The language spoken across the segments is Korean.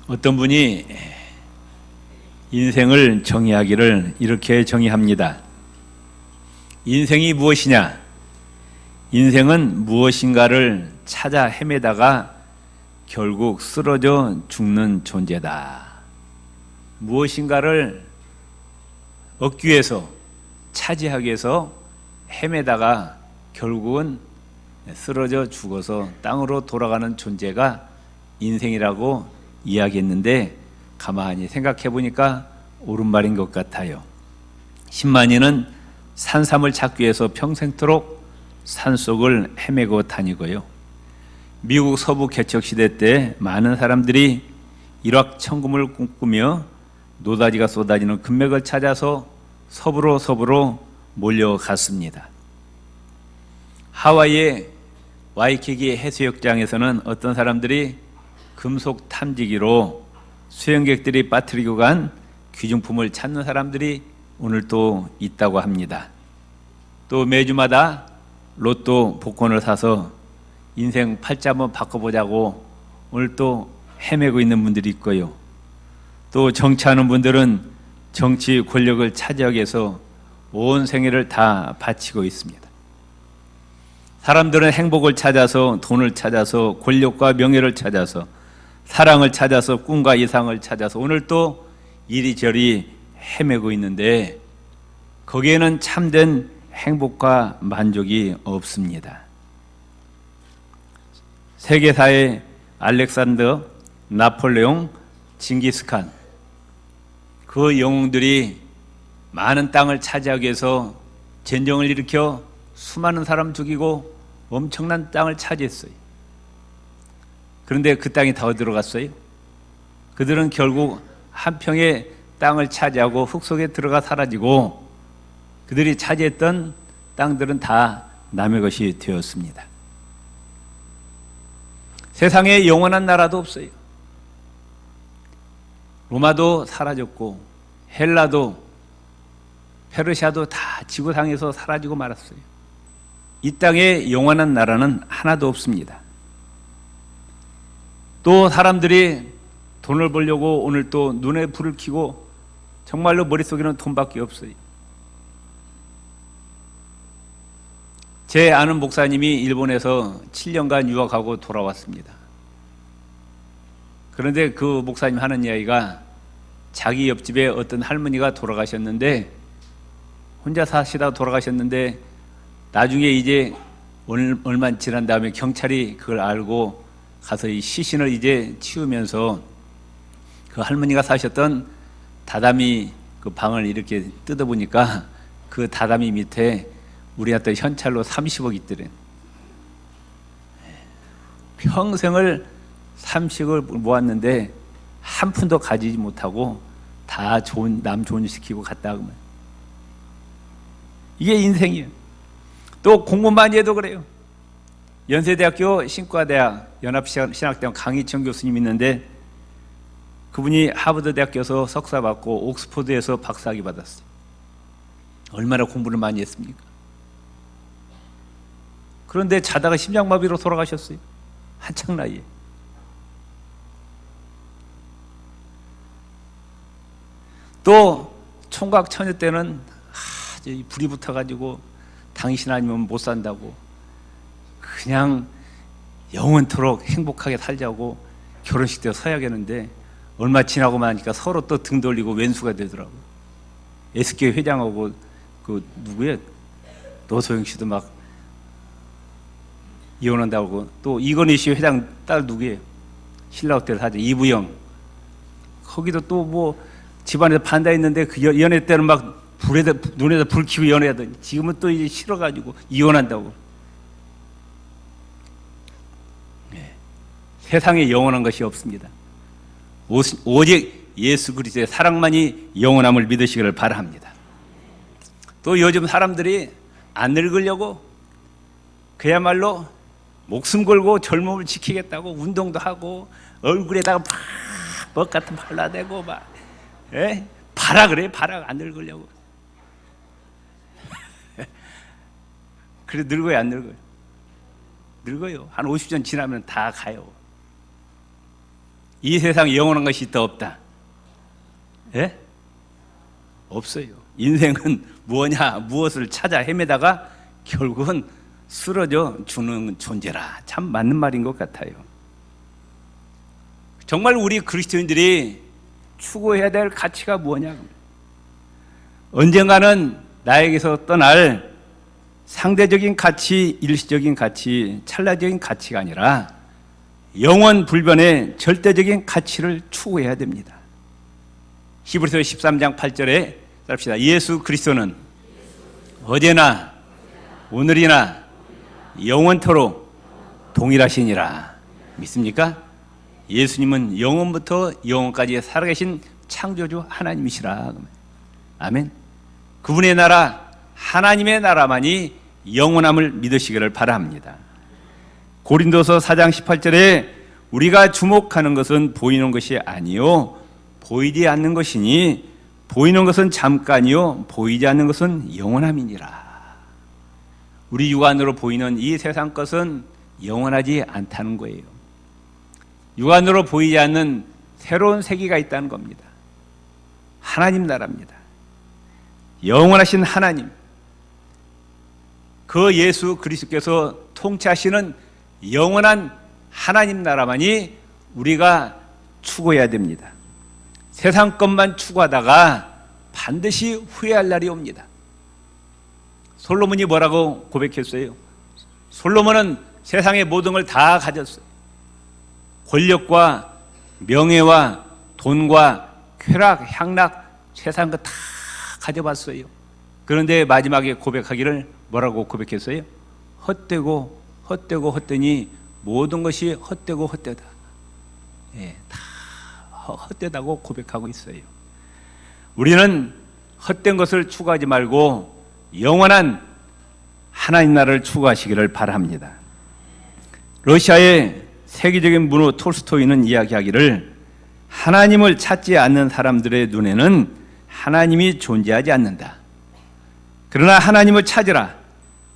어떤 분이 인생을 정의하기를 이렇게 정의합니다. 인생이 무엇이냐? 인생은 무엇인가를 찾아 헤매다가 결국 쓰러져 죽는 존재다. 무엇인가를 얻기 위해서, 차지하기 위해서 헤매다가 결국은 쓰러져 죽어서 땅으로 돌아가는 존재가 인생이라고 이야기했는데, 가만히 생각해 보니까 옳은 말인 것 같아요. 신만이는 산삼을 찾기 위해서 평생토록 산속을 헤매고 다니고요. 미국 서부 개척 시대 때 많은 사람들이 일확천금을 꿈꾸며 노다지가 쏟아지는 금맥을 찾아서 서부로 몰려갔습니다. 하와이의 와이키키 해수욕장에서는 어떤 사람들이 금속 탐지기로 수영객들이 빠뜨리고 간 귀중품을 찾는 사람들이 오늘 또 있다고 합니다. 또 매주마다 로또 복권을 사서 인생 팔자 한번 바꿔보자고 오늘 또 헤매고 있는 분들이 있고요. 또 정치하는 분들은 정치 권력을 차지하기 위해서 온 생애를 다 바치고 있습니다. 사람들은 행복을 찾아서, 돈을 찾아서, 권력과 명예를 찾아서, 사랑을 찾아서, 꿈과 이상을 찾아서 오늘 또 이리저리 헤매고 있는데 거기에는 참된 행복과 만족이 없습니다. 세계사의 알렉산더, 나폴레옹, 징기스칸, 그 영웅들이 많은 땅을 차지하기 위해서 전쟁을 일으켜 수많은 사람 죽이고 엄청난 땅을 차지했어요. 그런데 그 땅이 다 어디로 갔어요? 그들은 결국 한 평의 땅을 차지하고 흙 속에 들어가 사라지고 그들이 차지했던 땅들은 다 남의 것이 되었습니다. 세상에 영원한 나라도 없어요. 로마도 사라졌고 헬라도 페르시아도 다 지구상에서 사라지고 말았어요. 이 땅에 영원한 나라는 하나도 없습니다. 또 사람들이 돈을 벌려고 오늘 또 눈에 불을 켜고 정말로 머릿속에는 돈밖에 없어요. 제 아는 목사님이 일본에서 7년간 유학하고 돌아왔습니다. 그런데 그 목사님 하는 이야기가 자기 옆집에 어떤 할머니가 돌아가셨는데 혼자 사시다 돌아가셨는데 나중에 이제 얼마 지난 다음에 경찰이 그걸 알고 가서 이 시신을 이제 치우면서 그 할머니가 사셨던 다다미 그 방을 이렇게 뜯어보니까 그 다다미 밑에 우리한테 현찰로 30억 있더래. 평생을 30을 모았는데 한 푼도 가지지 못하고 다 남 좋은 일 시키고 갔다 하면 이게 인생이에요. 또 공부 많이 해도 그래요. 연세대학교 신과대학 연합신학대학 강희청 교수님 있는데 그분이 하버드 대학교에서 석사 받고 옥스퍼드에서 박사학위 받았어요. 얼마나 공부를 많이 했습니까? 그런데 자다가 심장마비로 돌아가셨어요. 한창 나이에. 또 총각 처녀 때는 불이 붙어가지고 당신 아니면 못 산다고 그냥 영원토록 행복하게 살자고 결혼식 때 서야겠는데 얼마 지나고 나니까 서로 또 등 돌리고 왼수가 되더라고요. SK 회장하고 그 누구예요? 노소영 씨도 막 이혼한다고. 또 이건희 씨 회장 딸 누구예요? 신라호텔 사장 이부영. 거기도 또 뭐 집안에서 반대했는데 그 연애 때는 막 눈에다 불 켜고 연애하더니 지금은 또 이제 싫어가지고 이혼한다고. 네. 세상에 영원한 것이 없습니다. 오직 예수 그리스도의 사랑만이 영원함을 믿으시기를 바랍니다. 또 요즘 사람들이 안 늙으려고 그야말로 목숨 걸고 젊음을 지키겠다고 운동도 하고 얼굴에다가 막 먹 같은 발라대고 막 바라 그래. 바라 안 늙으려고. 그래 늙어요 안 늙어요? 늙어요. 한 50년 지나면 다 가요. 이 세상에 영원한 것이 있다 없다? 예? 없어요. 인생은 뭐냐, 무엇을 찾아 헤매다가 결국은 쓰러져 주는 존재라. 참 맞는 말인 것 같아요. 정말 우리 그리스도인들이 추구해야 될 가치가 뭐냐? 언젠가는 나에게서 떠날 상대적인 가치, 일시적인 가치, 찰나적인 가치가 아니라 영원 불변의 절대적인 가치를 추구해야 됩니다. 히브리서 13장 8절에 봅시다. 예수 그리스도는 어제나 오늘이나 영원토록 동일하시니라. 믿습니까? 예수님은 영원부터 영원까지 살아계신 창조주 하나님이시라. 아멘. 그분의 나라, 하나님의 나라만이 영원함을 믿으시기를 바랍니다. 고린도서 4장 18절에 우리가 주목하는 것은 보이는 것이 아니요 보이지 않는 것이니 보이는 것은 잠깐이요 보이지 않는 것은 영원함이니라. 우리 육안으로 보이는 이 세상 것은 영원하지 않다는 거예요. 육안으로 보이지 않는 새로운 세계가 있다는 겁니다. 하나님 나라입니다. 영원하신 하나님, 그 예수 그리스도께서 통치하시는 영원한 하나님 나라만이 우리가 추구해야 됩니다. 세상 것만 추구하다가 반드시 후회할 날이 옵니다. 솔로몬이 뭐라고 고백했어요? 솔로몬은 세상의 모든 걸 다 가졌어요. 권력과 명예와 돈과 쾌락, 향락, 세상 거 다 가져봤어요. 그런데 마지막에 고백하기를 뭐라고 고백했어요? 헛되고 헛되고 헛되니 모든 것이 헛되고 헛되다. 예, 다 헛되다고 고백하고 있어요. 우리는 헛된 것을 추구하지 말고 영원한 하나님 나라를 추구하시기를 바랍니다. 러시아의 세계적인 문호 톨스토이는 이야기하기를 하나님을 찾지 않는 사람들의 눈에는 하나님이 존재하지 않는다. 그러나 하나님을 찾으라.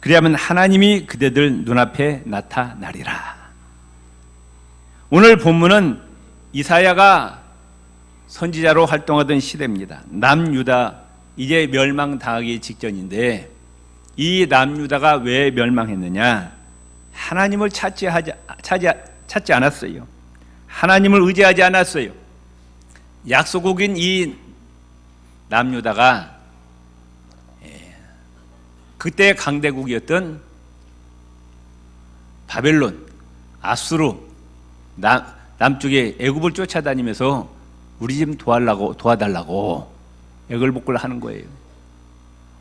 그리하면 하나님이 그대들 눈앞에 나타나리라. 오늘 본문은 이사야가 선지자로 활동하던 시대입니다. 남유다 이제 멸망당하기 직전인데 이 남유다가 왜 멸망했느냐? 하나님을 찾지 않았어요. 하나님을 의지하지 않았어요. 약소국인 이 남유다가 그때 강대국이었던 바벨론, 아수르, 남쪽에 애굽을 쫓아다니면서 우리 좀 도와달라고 애걸복걸 하는 거예요.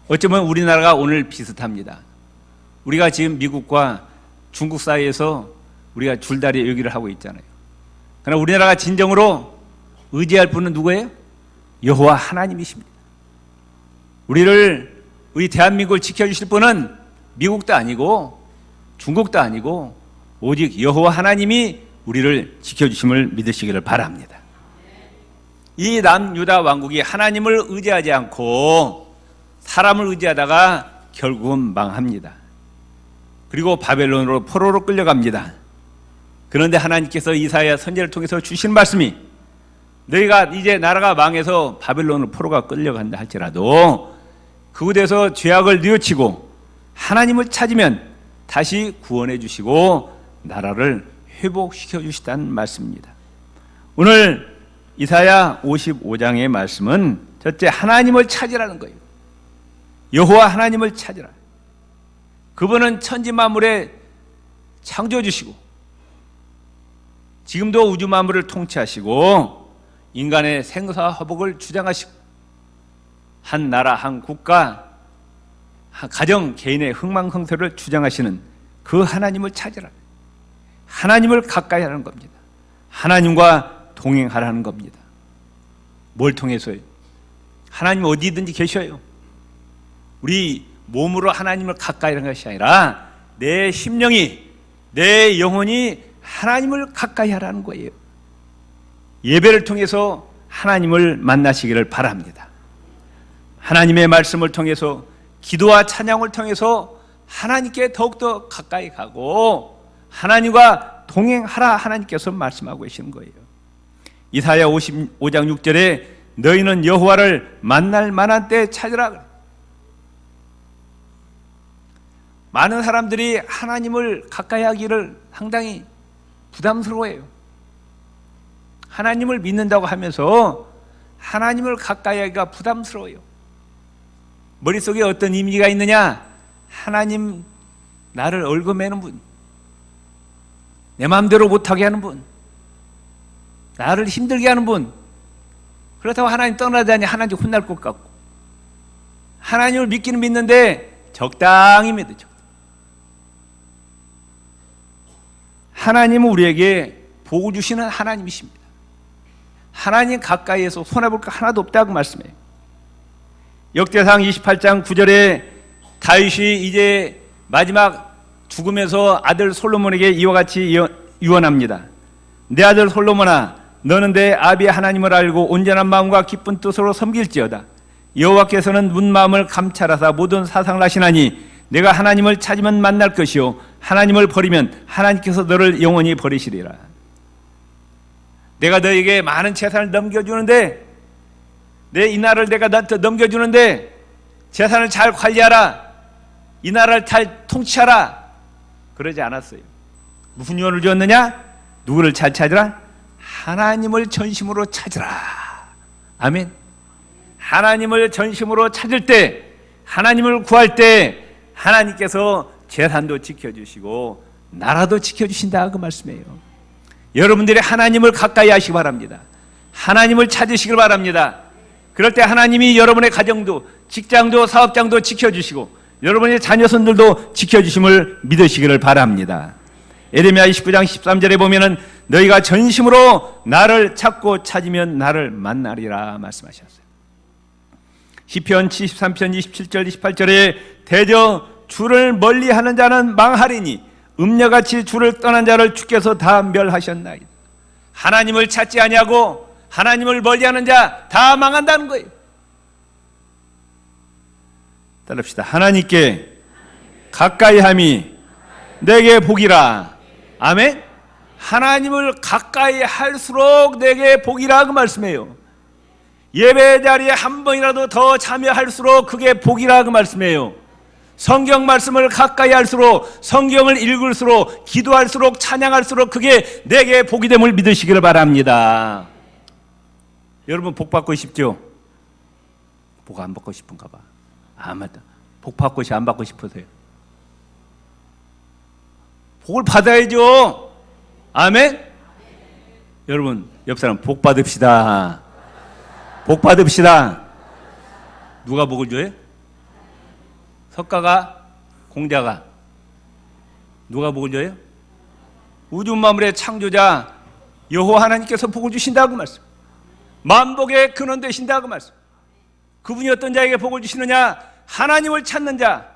어쩌면 우리나라가 오늘 비슷합니다. 우리가 지금 미국과 중국 사이에서 우리가 줄다리 여기를 하고 있잖아요. 그러나 우리나라가 진정으로 의지할 분은 누구예요? 여호와 하나님이십니다. 우리 대한민국을 지켜주실 분은 미국도 아니고 중국도 아니고 오직 여호와 하나님이 우리를 지켜주심을 믿으시기를 바랍니다. 이 남유다 왕국이 하나님을 의지하지 않고 사람을 의지하다가 결국은 망합니다. 그리고 바벨론으로 포로로 끌려갑니다. 그런데 하나님께서 이사야 선지자를 통해서 주신 말씀이 너희가 이제 나라가 망해서 바벨론으로 포로가 끌려간다 할지라도 그곳에서 죄악을 뉘우치고 하나님을 찾으면 다시 구원해 주시고 나라를 회복시켜 주시다는 말씀입니다. 오늘 이사야 55장의 말씀은 첫째 하나님을 찾으라는 거예요. 여호와 하나님을 찾으라. 그분은 천지 만물의 창조주시고 지금도 우주 만물을 통치하시고 인간의 생사화복을 주장하시고 한 나라, 한 국가, 한 가정, 개인의 흥망성쇠를 주장하시는 그 하나님을 찾으라. 하나님을 가까이 하라는 겁니다. 하나님과 동행하라는 겁니다. 뭘 통해서요? 하나님 어디든지 계셔요. 우리 몸으로 하나님을 가까이 하는 것이 아니라 내 심령이, 내 영혼이 하나님을 가까이 하라는 거예요. 예배를 통해서 하나님을 만나시기를 바랍니다. 하나님의 말씀을 통해서 기도와 찬양을 통해서 하나님께 더욱더 가까이 가고 하나님과 동행하라 하나님께서 말씀하고 계시는 거예요. 이사야 55장 6절에 너희는 여호와를 만날 만한 때 찾으라. 많은 사람들이 하나님을 가까이 하기를 상당히 부담스러워해요. 하나님을 믿는다고 하면서 하나님을 가까이 하기가 부담스러워요. 머릿속에 어떤 이미지가 있느냐? 하나님 나를 얽어매는 분, 내 마음대로 못하게 하는 분, 나를 힘들게 하는 분. 그렇다고 하나님 떠나다니 하나님 혼날 것 같고, 하나님을 믿기는 믿는데 적당히 믿죠. 하나님은 우리에게 복을 주시는 하나님이십니다. 하나님 가까이에서 손해볼 거 하나도 없다고 말씀해요. 역대상 28장 9절에 다윗이 이제 마지막 죽으면서 아들 솔로몬에게 이와 같이 유언합니다. 내 아들 솔로몬아, 너는 내 아비의 하나님을 알고 온전한 마음과 기쁜 뜻으로 섬길지어다. 여호와께서는 문 마음을 감찰하사 모든 사상을 하시나니 내가 하나님을 찾으면 만날 것이요 하나님을 버리면 하나님께서 너를 영원히 버리시리라. 내가 너에게 많은 재산을 넘겨주는데, 내 이 나라를 내가 너한테 넘겨주는데 재산을 잘 관리하라, 이 나라를 잘 통치하라, 그러지 않았어요. 무슨 유언을 주었느냐? 누구를 잘 찾으라? 하나님을 전심으로 찾으라. 아멘. 하나님을 전심으로 찾을 때, 하나님을 구할 때 하나님께서 재산도 지켜주시고 나라도 지켜주신다, 그 말씀이에요. 여러분들이 하나님을 가까이 하시기 바랍니다. 하나님을 찾으시길 바랍니다. 그럴 때 하나님이 여러분의 가정도, 직장도, 사업장도 지켜주시고 여러분의 자녀손들도 지켜주심을 믿으시기를 바랍니다. 에레미야 29장 13절에 보면은 너희가 전심으로 나를 찾고 찾으면 나를 만나리라 말씀하셨어요. 시편 73편 27절 28절에 대저 주를 멀리하는 자는 망하리니 음녀같이 주를 떠난 자를 주께서 다 멸하셨나이다. 하나님을 찾지 아니하고 하나님을 멀리하는 자 다 망한다는 거예요. 따릅시다. 하나님께 가까이함이 내게 복이라. 아멘. 하나님을 가까이 할수록 내게 복이라, 그 말씀이에요. 예배 자리에 한 번이라도 더 참여할수록 그게 복이라, 그 말씀이에요. 성경 말씀을 가까이 할수록, 성경을 읽을수록, 기도할수록, 찬양할수록 그게 내게 복이 됨을 믿으시기를 바랍니다. 여러분 복 받고 싶죠? 복 안 받고 싶은가 봐. 아, 맞다. 복 받고 싶, 안 받고 싶으세요? 복을 받아야죠. 아멘? 여러분 옆 사람 복 받읍시다. 복 받읍시다. 누가 복을 줘요? 석가가? 공자가? 누가 복을 줘요? 우주 만물의 창조자 여호와 하나님께서 복을 주신다고 말씀. 만복의 근원 되신다고 말씀. 그분이 어떤 자에게 복을 주시느냐? 하나님을 찾는 자,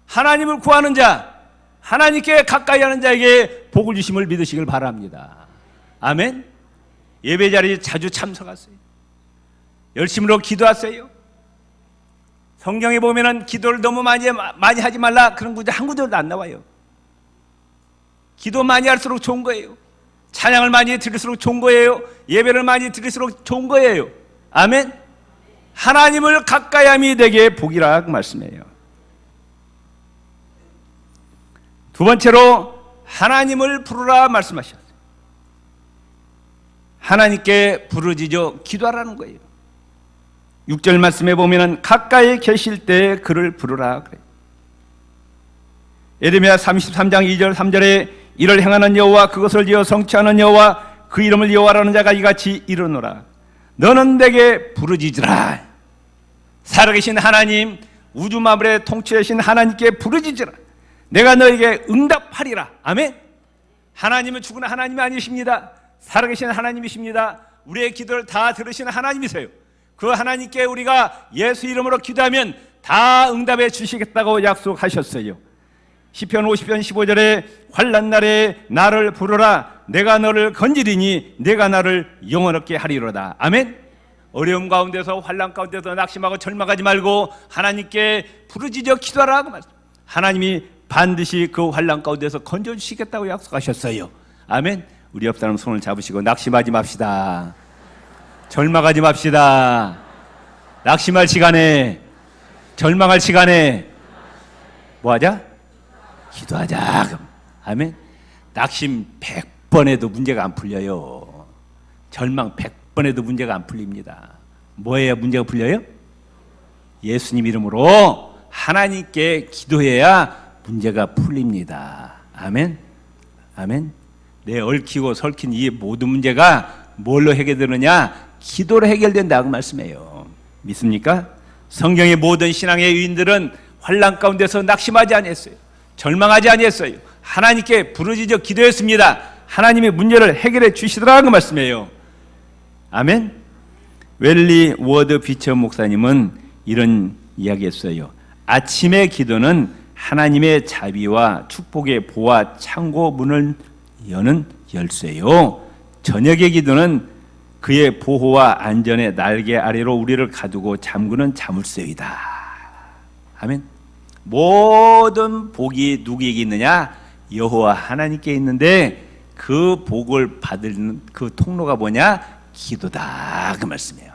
하나님을 구하는 자, 하나님께 가까이 하는 자에게 복을 주심을 믿으시길 바랍니다. 아멘. 예배 자리에 자주 참석하세요. 열심으로 기도하세요. 성경에 보면은 기도를 너무 많이 하지 말라, 그런 구절 한 구절도 안 나와요. 기도 많이 할수록 좋은 거예요. 찬양을 많이 드릴수록 좋은 거예요. 예배를 많이 드릴수록 좋은 거예요. 아멘. 하나님을 가까이 함이 내게 복이라, 그 말씀이에요. 두 번째로 하나님을 부르라 말씀하셨어요. 하나님께 부르짖어 기도하라는 거예요. 6절 말씀에 보면은 가까이 계실 때 그를 부르라 그래요. 에레미야 33장 2절 3절에 이를 행하는 여호와, 그것을 지어 성취하는 여호와, 그 이름을 여호와라는 자가 이같이 이르노라. 너는 내게 부르짖으라. 살아계신 하나님, 우주 만물의 통치하신 하나님께 부르짖으라. 내가 너에게 응답하리라. 아멘. 하나님은 죽은 하나님이 아니십니다. 살아계신 하나님이십니다. 우리의 기도를 다 들으시는 하나님이세요. 그 하나님께 우리가 예수 이름으로 기도하면 다 응답해 주시겠다고 약속하셨어요. 시편 50편 15절에 환난 날에 나를 부르라. 내가 너를 건지리니 내가 나를 영원롭게 하리로다. 아멘. 어려움 가운데서, 환난 가운데서 낙심하고 절망하지 말고 하나님께 부르짖어 기도하라고 말씀. 하나님이 반드시 그 환난 가운데서 건져주시겠다고 약속하셨어요. 아멘. 우리 옆 사람 손을 잡으시고 낙심하지 맙시다. 절망하지 맙시다. 낙심할 시간에, 절망할 시간에 뭐 하자? 기도하자. 아멘. 낙심 100번 해도 문제가 안 풀려요. 절망 100번 해도 문제가 안 풀립니다. 뭐예요 문제가 풀려요? 예수님 이름으로 하나님께 기도해야 문제가 풀립니다. 아멘. 아멘. 내 얽히고 설킨 이 모든 문제가 뭘로 해결되느냐? 기도로 해결된다고 말씀해요. 믿습니까? 성경의 모든 신앙의 유인들은 환난 가운데서 낙심하지 아니했어요. 절망하지 아니했어요. 하나님께 부르짖어 기도했습니다. 하나님이 문제를 해결해 주시더라고 말씀해요. 아멘. 웰리 워드 비처 목사님은 이런 이야기했어요. 아침의 기도는 하나님의 자비와 축복의 보화 창고 문을 여는 열쇠요. 저녁의 기도는 그의 보호와 안전의 날개 아래로 우리를 가두고 잠그는 자물쇠이다. 아멘. 모든 복이 누구에게 있느냐? 여호와 하나님께 있는데 그 복을 받는 그 통로가 뭐냐? 기도다. 그 말씀이에요.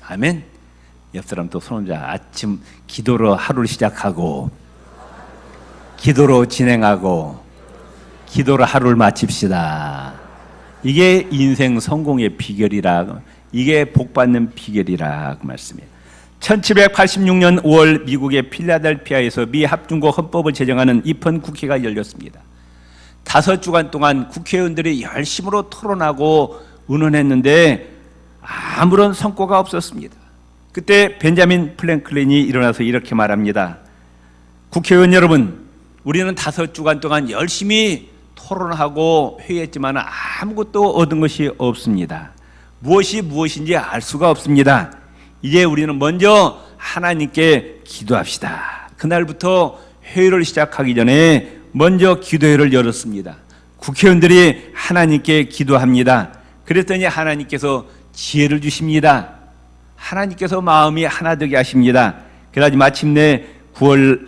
아멘. 옆 사람 또 손자 아침 기도로 하루를 시작하고 기도로 진행하고 기도로 하루를 마칩시다. 이게 인생 성공의 비결이라, 이게 복받는 비결이라 그 말씀이에요. 1786년 5월 미국의 필라델피아에서 미 합중국 헌법을 제정하는 입헌 국회가 열렸습니다. 5주간 동안 국회의원들이 열심으로 토론하고 의논했는데 아무런 성과가 없었습니다. 그때 벤자민 프랭클린이 일어나서 이렇게 말합니다. 국회의원 여러분, 우리는 5주간 동안 열심히 토론하고 회의했지만 아무것도 얻은 것이 없습니다. 무엇이 무엇인지 알 수가 없습니다. 이제 우리는 먼저 하나님께 기도합시다. 그날부터 회의를 시작하기 전에 먼저 기도회를 열었습니다. 국회의원들이 하나님께 기도합니다. 그랬더니 하나님께서 지혜를 주십니다. 하나님께서 마음이 하나 되게 하십니다. 그래서 마침내 9월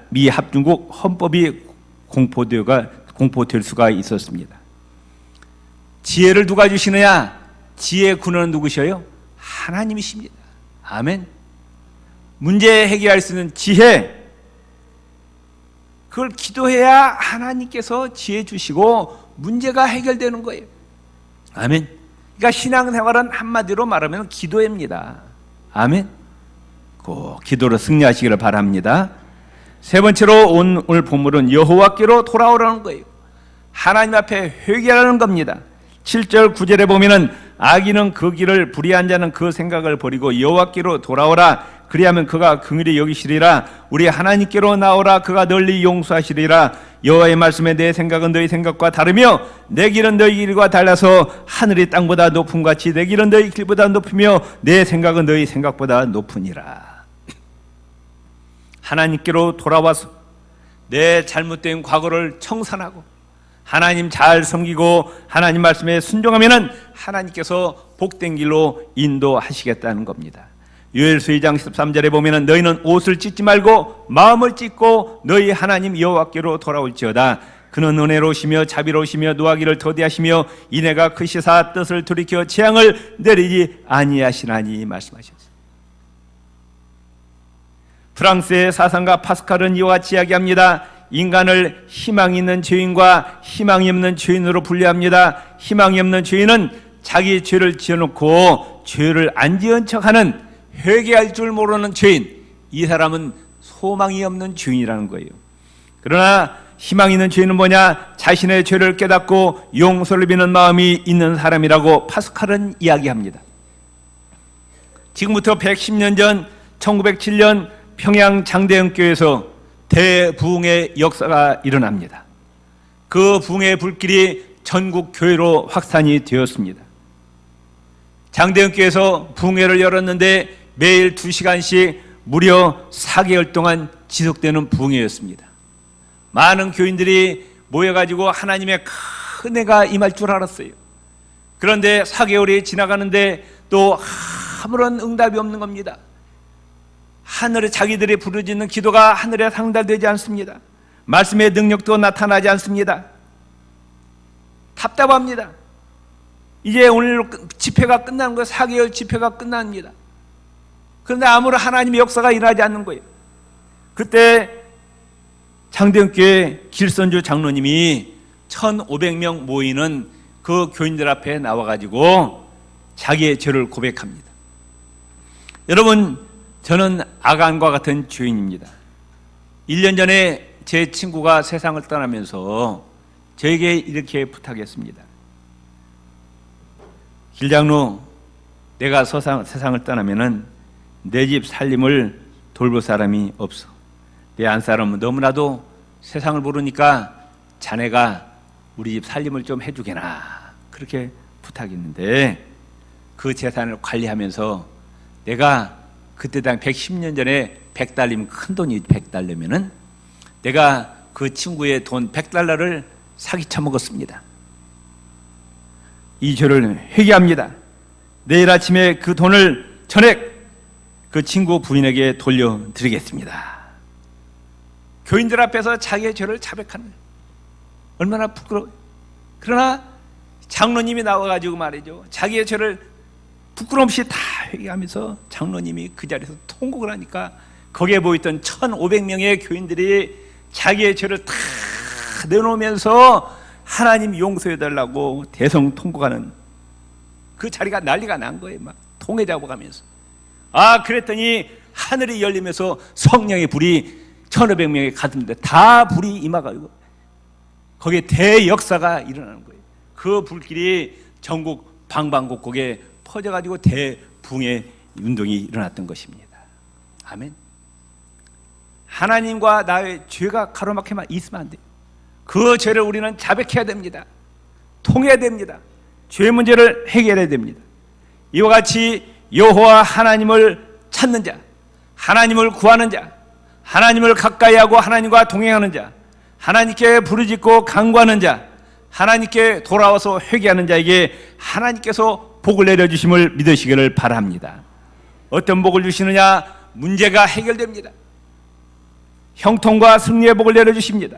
미 합중국 헌법이 공포될 수가 있었습니다. 지혜를 누가 주시느냐? 지혜의 근원은 누구셔요? 하나님이십니다. 아멘. 문제 해결할 수 있는 지혜, 그걸 기도해야 하나님께서 지혜 주시고 문제가 해결되는 거예요. 아멘. 그러니까 신앙생활은 한마디로 말하면 기도입니다. 아멘. 꼭 기도로 승리하시기를 바랍니다. 세 번째로 오늘 본문은 여호와께로 돌아오라는 거예요. 하나님 앞에 회개하라는 겁니다. 7절 9절에 보면은 악인은 그 길을 불의한 자는 그 생각을 버리고 여호와께로 돌아오라. 그리하면 그가 긍휼히 여기시리라. 우리 하나님께로 나오라. 그가 널리 용서하시리라. 여호와의 말씀에 내 생각은 너희 생각과 다르며 내 길은 너희 길과 달라서 하늘이 땅보다 높음 같이 내 길은 너희 길보다 높으며 내 생각은 너희 생각보다 높으니라. 하나님께로 돌아와서 내 잘못된 과거를 청산하고 하나님 잘 섬기고 하나님 말씀에 순종하면은 하나님께서 복된 길로 인도하시겠다는 겁니다. 요엘서 2장 13절에 보면은 너희는 옷을 찢지 말고 마음을 찢고 너희 하나님 여호와께로 돌아올지어다. 그는 은혜로우시며 자비로우시며 노하기를 더디하시며 인애가 크시사 뜻을 돌이켜 재앙을 내리지 아니하시나니 말씀하셨습니다. 프랑스의 사상가 파스칼은 이와 같이 이야기합니다. 인간을 희망이 있는 죄인과 희망이 없는 죄인으로 분류합니다. 희망이 없는 죄인은 자기 죄를 지어놓고 죄를 안 지은 척하는 회개할 줄 모르는 죄인, 이 사람은 소망이 없는 죄인이라는 거예요. 그러나 희망 있는 죄인은 뭐냐? 자신의 죄를 깨닫고 용서를 비는 마음이 있는 사람이라고 파스칼은 이야기합니다. 지금부터 110년 전 1907년 평양 장대영교에서 대부흥의 역사가 일어납니다. 그 부흥의 불길이 전국 교회로 확산이 되었습니다. 장대영교에서 부흥회를 열었는데 매일 2시간씩 무려 4개월 동안 지속되는 부흥회였습니다. 많은 교인들이 모여가지고 하나님의 큰 은혜가 임할 줄 알았어요. 그런데 4개월이 지나가는데 또 아무런 응답이 없는 겁니다. 하늘에 자기들이 부르짖는 기도가 하늘에 상달되지 않습니다. 말씀의 능력도 나타나지 않습니다. 답답합니다. 이제 오늘 집회가 끝나는 거예요. 4개월 집회가 끝납니다. 그런데 아무런 하나님의 역사가 일어나지 않는 거예요. 그때 장대현교회 길선주 장로님이 1,500명 모이는 그 교인들 앞에 나와가지고 자기의 죄를 고백합니다. 여러분, 저는 아간과 같은 죄인입니다. 1년 전에 제 친구가 세상을 떠나면서 저에게 이렇게 부탁했습니다. 길장로, 내가 세상을 떠나면은 내 집 살림을 돌볼 사람이 없어. 내 안사람은 너무나도 세상을 모르니까 자네가 우리 집 살림을 좀 해주게나, 그렇게 부탁했는데 그 재산을 관리하면서 내가 그때 당 110년 전에 100달러면 큰 돈이 100달러면은 내가 그 친구의 돈 100달러를 사기쳐 먹었습니다. 이 죄를 회개합니다. 내일 아침에 그 돈을 전액 그 친구 부인에게 돌려드리겠습니다. 교인들 앞에서 자기의 죄를 자백하는 거예요. 얼마나 부끄러워요. 그러나 장로님이 나와가지고 말이죠, 자기의 죄를 부끄럼 없이 다 회개하면서 장로님이 그 자리에서 통곡을 하니까 거기에 모였던 1,500명의 교인들이 자기의 죄를 다 내놓으면서 하나님 용서해달라고 대성통곡하는 그 자리가 난리가 난 거예요. 막 통에 잡아가면서. 그랬더니 하늘이 열리면서 성령의 불이 1,500명이 가득인데 다 불이 임하가지고 거기에 대역사가 일어나는 거예요. 그 불길이 전국 방방곡곡에 퍼져가지고 대붕의 운동이 일어났던 것입니다. 아멘. 하나님과 나의 죄가 가로막혀만 있으면 안 돼요. 그 죄를 우리는 자백해야 됩니다. 통해야 됩니다. 죄 문제를 해결해야 됩니다. 이와 같이 여호와 하나님을 찾는 자, 하나님을 구하는 자, 하나님을 가까이 하고 하나님과 동행하는 자, 하나님께 부르짖고 간구하는 자, 하나님께 돌아와서 회개하는 자에게 하나님께서 복을 내려주심을 믿으시기를 바랍니다. 어떤 복을 주시느냐? 문제가 해결됩니다. 형통과 승리의 복을 내려주십니다.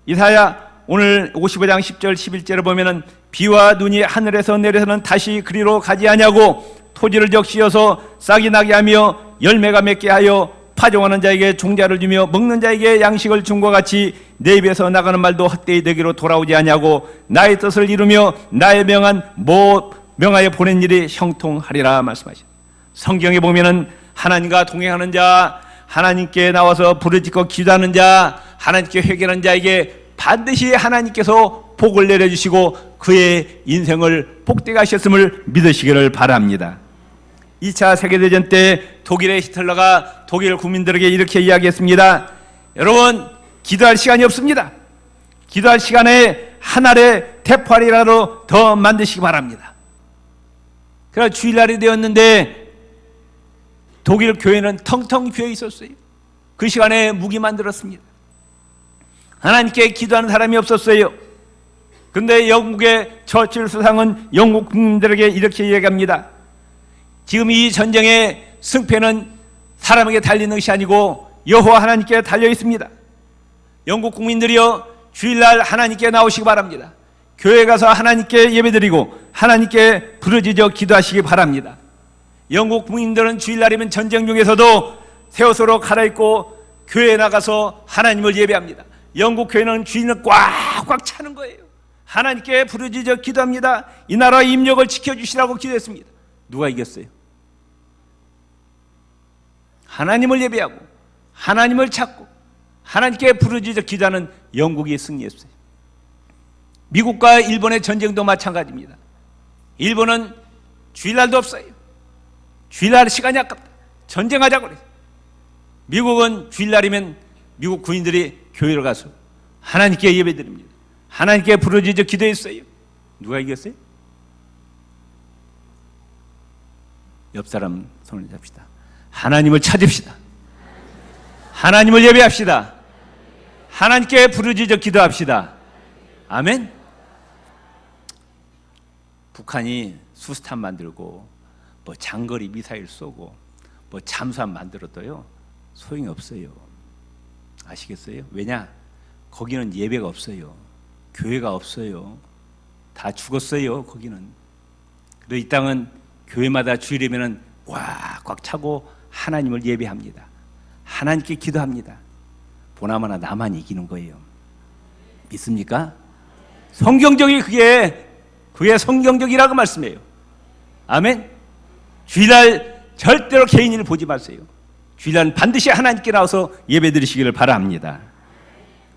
이사야 오늘 55장 10절 11절에 보면은 비와 눈이 하늘에서 내려서는 다시 그리로 가지 아니하고 토지를 적시어서 싹이 나게 하며 열매가 맺게 하여 파종하는 자에게 종자를 주며 먹는 자에게 양식을 준 것 같이 내 입에서 나가는 말도 헛되이 내게로 돌아오지 아니하고 나의 뜻을 이루며 나의 명하여 보낸 일이 형통하리라 말씀하셨습니다. 성경에 보면은 하나님과 동행하는 자, 하나님께 나와서 부르짖고 기도하는 자, 하나님께 회개하는 자에게 반드시 하나님께서 복을 내려주시고 그의 인생을 복되게 하셨음을 믿으시기를 바랍니다. 2차 세계대전 때 독일의 히틀러가 독일 국민들에게 이렇게 이야기했습니다. 여러분, 기도할 시간이 없습니다. 기도할 시간에 하나의 대파리라도 더 만드시기 바랍니다. 그래서 주일날이 되었는데 독일 교회는 텅텅 비어 있었어요. 그 시간에 무기 만들었습니다. 하나님께 기도하는 사람이 없었어요. 그런데 영국의 처칠 수상은 영국 국민들에게 이렇게 이야기합니다. 지금 이 전쟁의 승패는 사람에게 달리는 것이 아니고 여호와 하나님께 달려 있습니다. 영국 국민들이여, 주일날 하나님께 나오시기 바랍니다. 교회 가서 하나님께 예배드리고 하나님께 부르짖어 기도하시기 바랍니다. 영국 국민들은 주일날이면 전쟁 중에서도 새 옷으로 갈아입고 교회에 나가서 하나님을 예배합니다. 영국 교회는 주일은 꽉꽉 차는 거예요. 하나님께 부르짖어 기도합니다. 이 나라 임력을 지켜주시라고 기도했습니다. 누가 이겼어요? 하나님을 예배하고 하나님을 찾고 하나님께 부르짖어 기도하는 영국이 승리했어요. 미국과 일본의 전쟁도 마찬가지입니다. 일본은 주일날도 없어요. 주일날 시간이 아깝다. 전쟁하자고 그래요. 미국은 주일날이면 미국 군인들이 교회를 가서 하나님께 예배드립니다. 하나님께 부르짖어 기도했어요. 누가 이겼어요? 옆 사람 손을 잡시다. 하나님을 찾읍시다. 하나님을 예배합시다. 하나님께 부르짖어 기도합시다. 아멘. 북한이 수스탄 만들고 뭐 장거리 미사일 쏘고 뭐 잠수함 만들어도요 소용이 없어요. 아시겠어요? 왜냐? 거기는 예배가 없어요. 교회가 없어요. 다 죽었어요. 거기는 그리고 이 땅은 교회마다 주일이면은 꽉꽉 차고 하나님을 예배합니다. 하나님께 기도합니다. 보나마나 나만 이기는 거예요. 믿습니까? 성경적이 그게 성경적이라고 말씀해요. 아멘. 주일날 절대로 개인을 보지 마세요. 주일날 반드시 하나님께 나와서 예배드리시기를 바랍니다.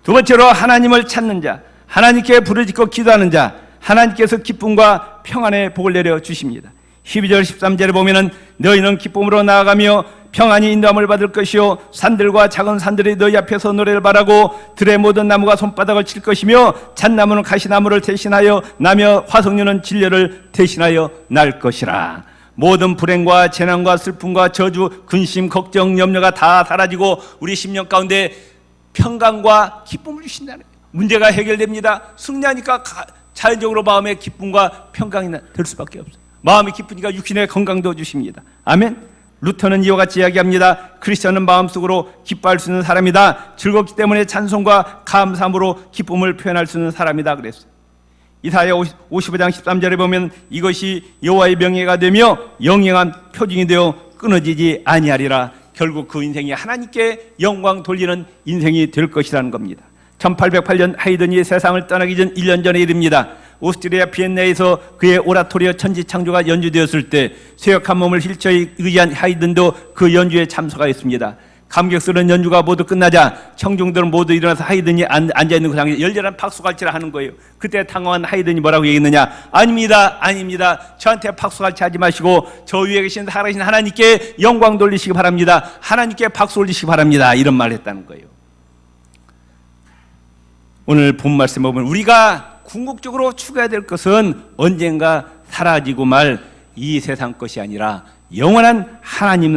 두 번째로 하나님을 찾는 자, 하나님께 부르짖고 기도하는 자, 하나님께서 기쁨과 평안의 복을 내려 주십니다. 12절 13절에 보면은 너희는 기쁨으로 나아가며 평안히 인도함을 받을 것이요 산들과 작은 산들이 너희 앞에서 노래를 바라고 들의 모든 나무가 손바닥을 칠 것이며 잣나무는 가시나무를 대신하여 나며 화석류는 진려를 대신하여 날 것이라. 모든 불행과 재난과 슬픔과 저주, 근심, 걱정, 염려가 다 사라지고 우리 심령 가운데 평강과 기쁨을 주신다는 거예요. 문제가 해결됩니다. 승리하니까 자연적으로 마음의 기쁨과 평강이 될 수밖에 없어요. 마음이 기쁘니까 육신의 건강도 주십니다. 아멘. 루터는 이와 같이 이야기합니다. 크리스천은 마음속으로 기뻐할 수 있는 사람이다. 즐겁기 때문에 찬송과 감사함으로 기쁨을 표현할 수 있는 사람이다 그랬어요. 이사야 55장 13절에 보면 이것이 여호와의 명예가 되며 영영한 표징이 되어 끊어지지 아니하리라. 결국 그 인생이 하나님께 영광 돌리는 인생이 될 것이라는 겁니다. 1808년 하이든이 세상을 떠나기 전 1년 전의 일입니다. 오스트리아 비엔나에서 그의 오라토리오 천지창조가 연주되었을 때 쇠약한 몸을 휠체어에 의지한 하이든도 그 연주에 참석하였습니다. 감격스러운 연주가 모두 끝나자 청중들은 모두 일어나서 하이든이 앉아있는 그 상에 열렬한 박수갈채를 하는 거예요. 그때 당황한 하이든이 뭐라고 얘기했느냐? 아닙니다, 아닙니다. 저한테 박수갈채 하지 마시고 저 위에 계신 살아계신 하나님께 영광 돌리시기 바랍니다. 하나님께 박수 올리시기 바랍니다. 이런 말을 했다는 거예요. 오늘 본 말씀 보면 우리가 궁극적으로 추구해야 될 것은 언젠가 사라지고 말 이 세상 것이 아니라 영원한 하나님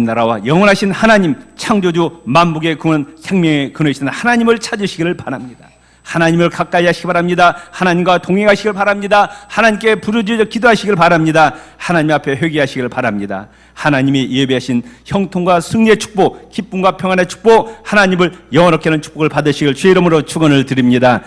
나라와 영원하신 하나님 창조주 만복의 근원 생명의 근원이신 하나님을 찾으시기를 바랍니다. 하나님을 가까이 하시기 바랍니다. 하나님과 동행하시길 바랍니다. 하나님께 부르짖어 기도하시길 바랍니다. 하나님 앞에 회개하시길 바랍니다. 하나님이 예배하신 형통과 승리의 축복, 기쁨과 평안의 축복, 하나님을 영원하게 하는 축복을 받으시길 주의 이름으로 축원을 드립니다.